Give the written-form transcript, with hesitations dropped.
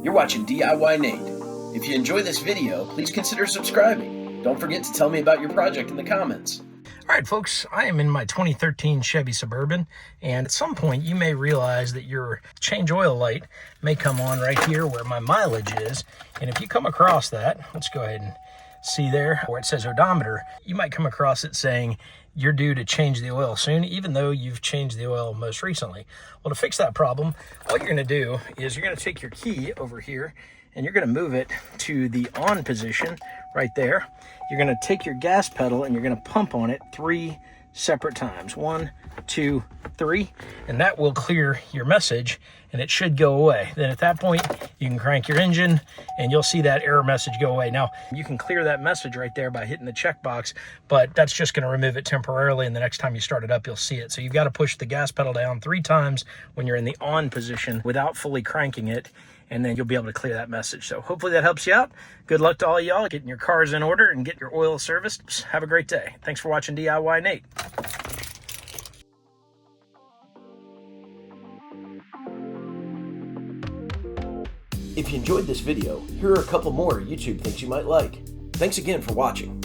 You're watching DIYNate. If you enjoy this video, please consider subscribing. Don't forget to tell me about your project in the comments. All right, folks, I am in my 2013 Chevy Suburban, and at some point you may realize that your change oil light may come on right here where my mileage is. And if you come across that, let's go ahead and see there where it says odometer, you might come across it saying you're due to change the oil soon, even though you've changed the oil most recently. Well, to fix that problem, all you're going to do is you're going to take your key over here and you're going to move it to the on position right there. You're going to take your gas pedal and you're going to pump on it 3 separate times. 1, 2, 3, and that will clear your message and it should go away. Then at that point, you can crank your engine and you'll see that error message go away. Now, you can clear that message right there by hitting the checkbox, but that's just going to remove it temporarily, and the next time you start it up, you'll see it. So you've got to push the gas pedal down 3 times when you're in the on position without fully cranking it, and then you'll be able to clear that message. So hopefully that helps you out. Good luck to all y'all getting your cars in order and get your oil serviced. Have a great day. Thanks for watching DIYNate. If you enjoyed this video, here are a couple more YouTube things you might like. Thanks again for watching.